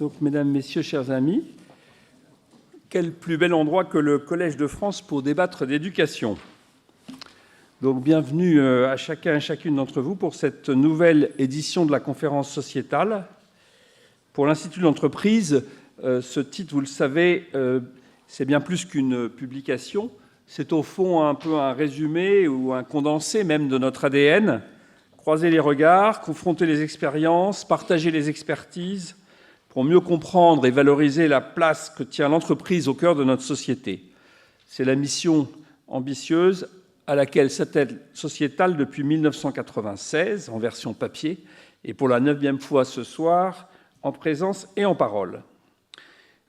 Donc, mesdames, messieurs, chers amis, quel plus bel endroit que le Collège de France pour débattre d'éducation. Donc, bienvenue à chacun et chacune d'entre vous pour cette nouvelle édition de la conférence sociétale. Pour l'Institut de l'entreprise, ce titre, vous le savez, c'est bien plus qu'une publication. C'est au fond un peu un résumé ou un condensé même de notre ADN. Croiser les regards, confronter les expériences, partager les expertises pour mieux comprendre et valoriser la place que tient l'entreprise au cœur de notre société. C'est la mission ambitieuse à laquelle s'attelle Sociétal depuis 1996, en version papier, et pour la 9e fois ce soir, en présence et en parole.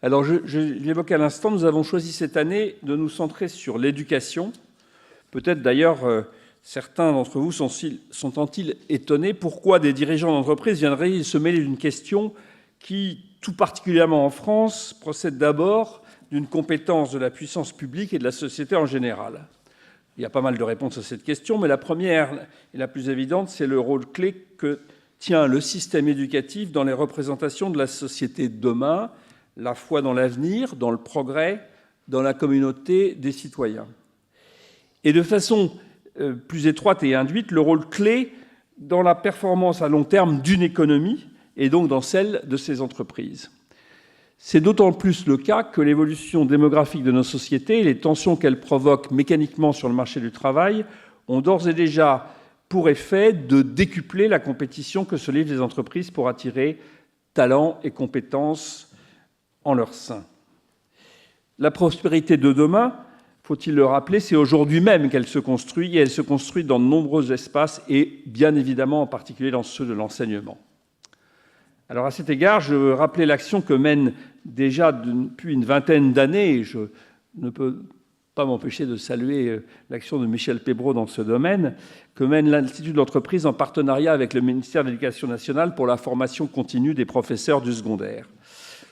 Alors, je l'évoquais à l'instant, nous avons choisi cette année de nous centrer sur l'éducation. Peut-être d'ailleurs, certains d'entre vous sont-ils étonnés pourquoi des dirigeants d'entreprise viendraient se mêler d'une question qui, tout particulièrement en France, procède d'abord d'une compétence de la puissance publique et de la société en général. Il y a pas mal de réponses à cette question, mais la première et la plus évidente, c'est le rôle clé que tient le système éducatif dans les représentations de la société de demain, la foi dans l'avenir, dans le progrès, dans la communauté des citoyens. Et de façon plus étroite et induite, le rôle clé dans la performance à long terme d'une économie et donc dans celle de ses entreprises. C'est d'autant plus le cas que l'évolution démographique de nos sociétés et les tensions qu'elles provoquent mécaniquement sur le marché du travail ont d'ores et déjà pour effet de décupler la compétition que se livrent les entreprises pour attirer talents et compétences en leur sein. La prospérité de demain, faut-il le rappeler, c'est aujourd'hui même qu'elle se construit, et elle se construit dans de nombreux espaces, et bien évidemment en particulier dans ceux de l'enseignement. Alors à cet égard, je veux rappeler l'action que mène déjà depuis une vingtaine d'années, et je ne peux pas m'empêcher de saluer l'action de Michel Pébreau dans ce domaine, que mène l'Institut de l'entreprise en partenariat avec le ministère de l'Éducation nationale pour la formation continue des professeurs du secondaire.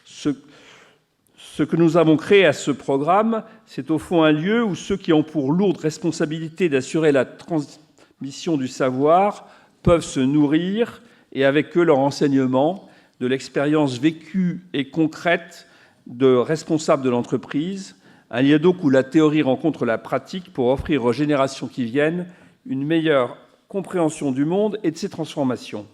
Ce que nous avons créé à ce programme, c'est au fond un lieu où ceux qui ont pour lourde responsabilité d'assurer la transmission du savoir peuvent se nourrir, et avec eux leur enseignement, de l'expérience vécue et concrète de responsables de l'entreprise, un lieu donc où la théorie rencontre la pratique pour offrir aux générations qui viennent une meilleure compréhension du monde et de ses transformations.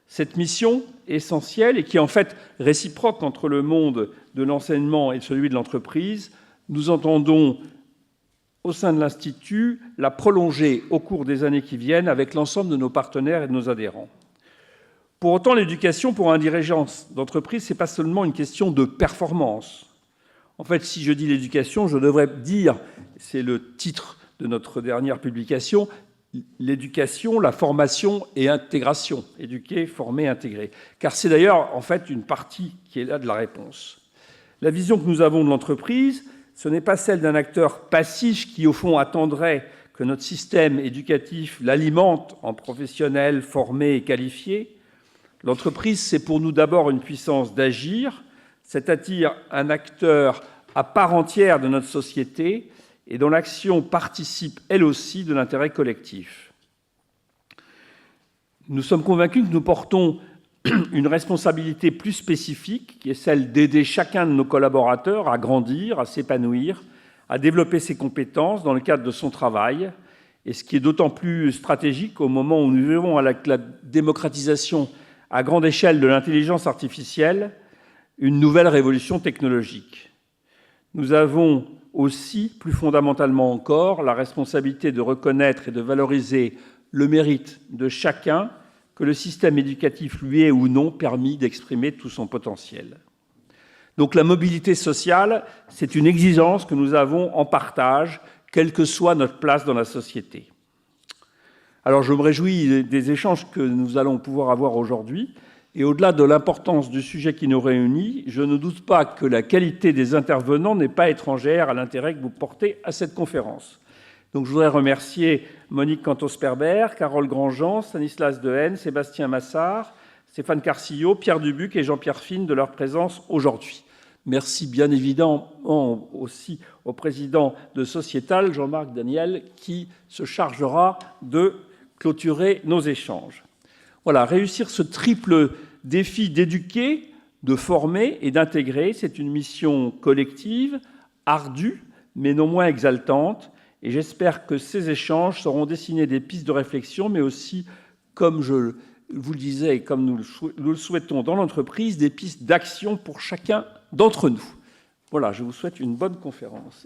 Cette mission essentielle, et qui est en fait réciproque entre le monde de l'enseignement et celui de l'entreprise, nous entendons au sein de l'Institut la prolonger au cours des années qui viennent avec l'ensemble de nos partenaires et de nos adhérents. Pour autant, l'éducation pour un dirigeant d'entreprise, ce n'est pas seulement une question de performance. En fait, si je dis l'éducation, je devrais dire, c'est le titre de notre dernière publication, l'éducation, la formation et intégration. Éduquer, former, intégrer. Car c'est d'ailleurs, en fait, une partie qui est là de la réponse. La vision que nous avons de l'entreprise, ce n'est pas celle d'un acteur passif qui, au fond, attendrait que notre système éducatif l'alimente en professionnels formés et qualifiés. L'entreprise, c'est pour nous d'abord une puissance d'agir, c'est-à-dire un acteur à part entière de notre société et dont l'action participe, elle aussi, de l'intérêt collectif. Nous sommes convaincus que nous portons une responsabilité plus spécifique, qui est celle d'aider chacun de nos collaborateurs à grandir, à s'épanouir, à développer ses compétences dans le cadre de son travail, et ce qui est d'autant plus stratégique au moment où nous vivons avec la démocratisation à grande échelle de l'intelligence artificielle, une nouvelle révolution technologique. Nous avons aussi, plus fondamentalement encore, la responsabilité de reconnaître et de valoriser le mérite de chacun, que le système éducatif lui ait ou non permis d'exprimer tout son potentiel. Donc la mobilité sociale, c'est une exigence que nous avons en partage, quelle que soit notre place dans la société. Alors je me réjouis des échanges que nous allons pouvoir avoir aujourd'hui, et au-delà de l'importance du sujet qui nous réunit, je ne doute pas que la qualité des intervenants n'est pas étrangère à l'intérêt que vous portez à cette conférence. Donc je voudrais remercier Monique Cantos-Perber, Carole Grandjean, Stanislas Dehaene, Sébastien Massard, Stéphane Carcillo, Pierre Dubuc et Jean-Pierre Fine de leur présence aujourd'hui. Merci bien évidemment aussi au président de Sociétal, Jean-Marc Daniel, qui se chargera de clôturer nos échanges. Voilà, réussir ce triple défi d'éduquer, de former et d'intégrer. C'est une mission collective, ardue, mais non moins exaltante. Et j'espère que ces échanges sauront dessiner des pistes de réflexion, mais aussi, comme je vous le disais et comme nous le souhaitons dans l'entreprise, des pistes d'action pour chacun d'entre nous. Voilà, je vous souhaite une bonne conférence.